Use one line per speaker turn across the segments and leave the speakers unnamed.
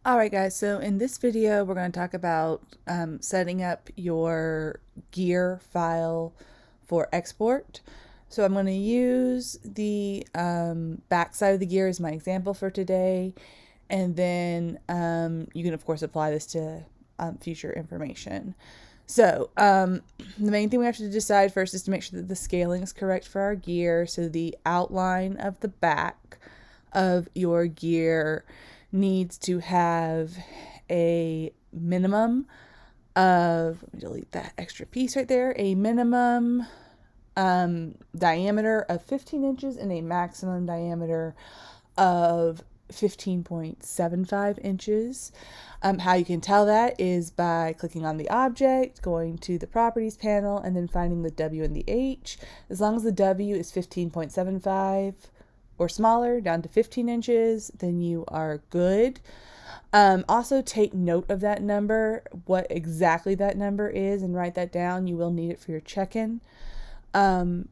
Alright guys, so in this video we're going to talk about setting up your gear file for export. So I'm going to use the back side of the gear as my example for today, and then you can of course apply this to future information. So the main thing we have to decide first is to make sure that the scaling is correct for our gear. So the outline of the back of your gear needs to have a minimum of, let me delete that extra piece right there, a minimum diameter of 15 inches and a maximum diameter of 15.75 inches. How you can tell that is by clicking on the object, going to the properties panel, and then finding the W and the H. As long as the W is 15.75 or smaller, down to 15 inches, then you are good. Also take note of that number, what exactly that number is, and write that down. You will need it for your check-in. And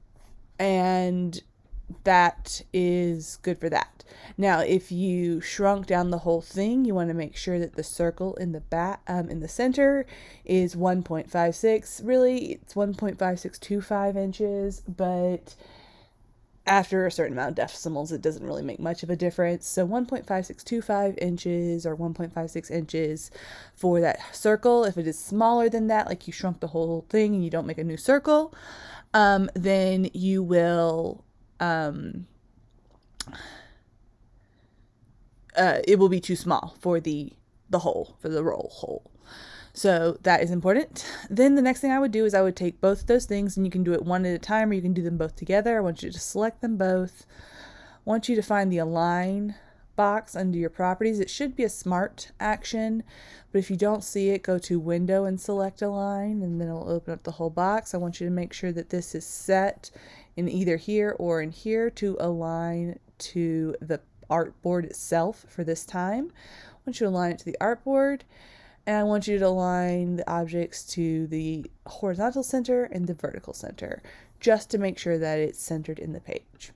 that is good for that. Now, if you shrunk down the whole thing, you want to make sure that the circle in the back, in the center, is 1.56. Really, it's 1.5625 inches, but after a certain amount of decimals, it doesn't really make much of a difference. So 1.5625 inches or 1.56 inches for that circle. If it is smaller than that, like you shrunk the whole thing and you don't make a new circle, then you will, it will be too small for the hole, for the roll hole. So that is important. Then the next thing I would do is I would take both of those things, and you can do it one at a time or you can do them both together. I want you to select them both. I want you to find the align box under your properties. It should be a smart action, but if you don't see it, go to window and select align, and then it'll open up the whole box. I want you to make sure that this is set in either here or in here to align to the artboard itself for this time. I want you to align it to the artboard. And I want you to align the objects to the horizontal center and the vertical center, just to make sure that it's centered in the page.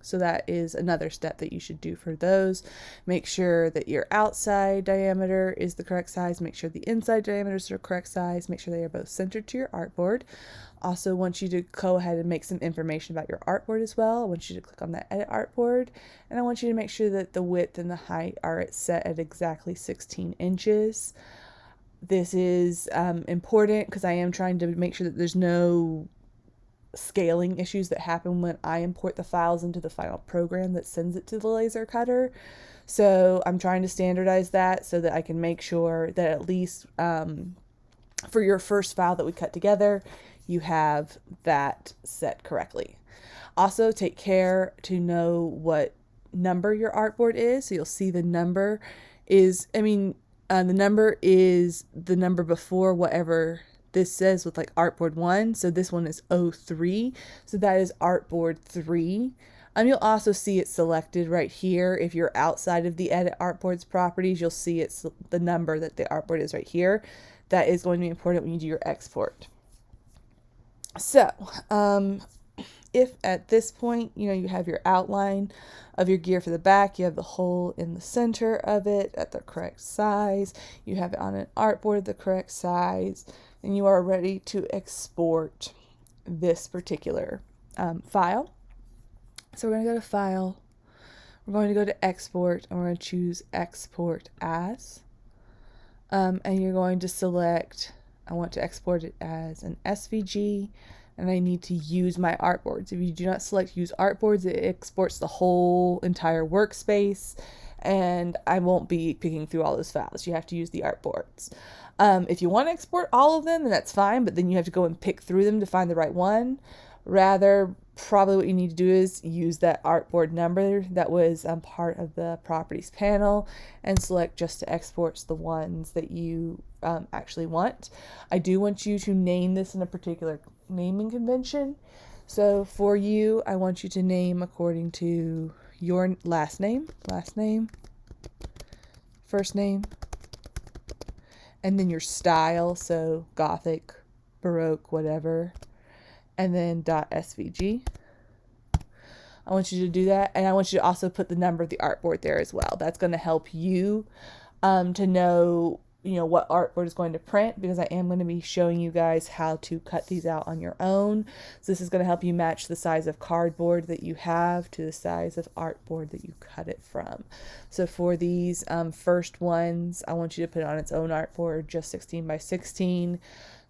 So that is another step that you should do for those. Make sure that your outside diameter is the correct size. Make sure the inside diameters are the correct size. Make sure they are both centered to your artboard. Also want you to go ahead and make some information about your artboard as well. I want you to click on that edit artboard, and I want you to make sure that the width and the height are set at exactly 16 inches. This is important because I am trying to make sure that there's no scaling issues that happen when I import the files into the final program that sends it to the laser cutter. So I'm trying to standardize that so that I can make sure that at least for your first file that we cut together, you have that set correctly. Also, take care to know what number your artboard is. So you'll see the number is, the number is the number before whatever this says with like artboard 1. So this one is 03. So that is artboard 3. You'll also see it selected right here. If you're outside of the edit artboard's properties, you'll see it's the number that the artboard is right here. That is going to be important when you do your export. So, if at this point, you have your outline of your gear for the back, you have the hole in the center of it at the correct size, you have it on an artboard the correct size, and you are ready to export this particular file. So we're going to go to File, we're going to go to Export, and we're going to choose Export As, and you're going to select, I want to export it as an SVG, and I need to use my artboards. If you do not select use artboards, it exports the whole entire workspace, and I won't be picking through all those files. You have to use the artboards. If you want to export all of them, then that's fine, but then you have to go and pick through them to find the right one. Rather, probably what you need to do is use that artboard number that was part of the properties panel and select just to export the ones that you actually want. I do want you to name this in a particular naming convention. So for you, I want you to name according to your last name, first name, and then your style, so Gothic, Baroque, whatever, and then .svg. I want you to do that, and I want you to also put the number of the artboard there as well. That's going to help you to know, what artboard is going to print, because I am going to be showing you guys how to cut these out on your own. So this is going to help you match the size of cardboard that you have to the size of artboard that you cut it from. So for these first ones, I want you to put it on its own artboard, just 16 by 16.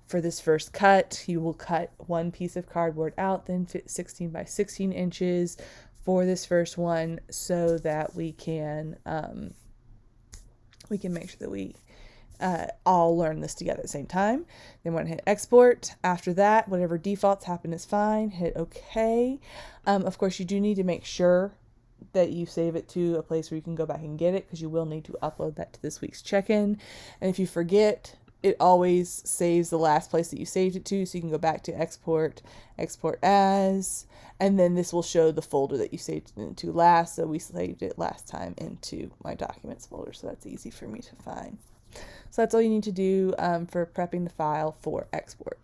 For this first cut, you will cut one piece of cardboard out, then fit 16 by 16 inches for this first one, so that we can make sure that we all learn this together at the same time. Then we're going to hit export. After that, whatever defaults happen is fine. Hit OK. Of course, you do need to make sure that you save it to a place where you can go back and get it, because you will need to upload that to this week's check-in. And if you forget, it always saves the last place that you saved it to, so you can go back to export, export as, and then this will show the folder that you saved it into last. So we saved it last time into my documents folder, so that's easy for me to find. So that's all you need to do for prepping the file for export.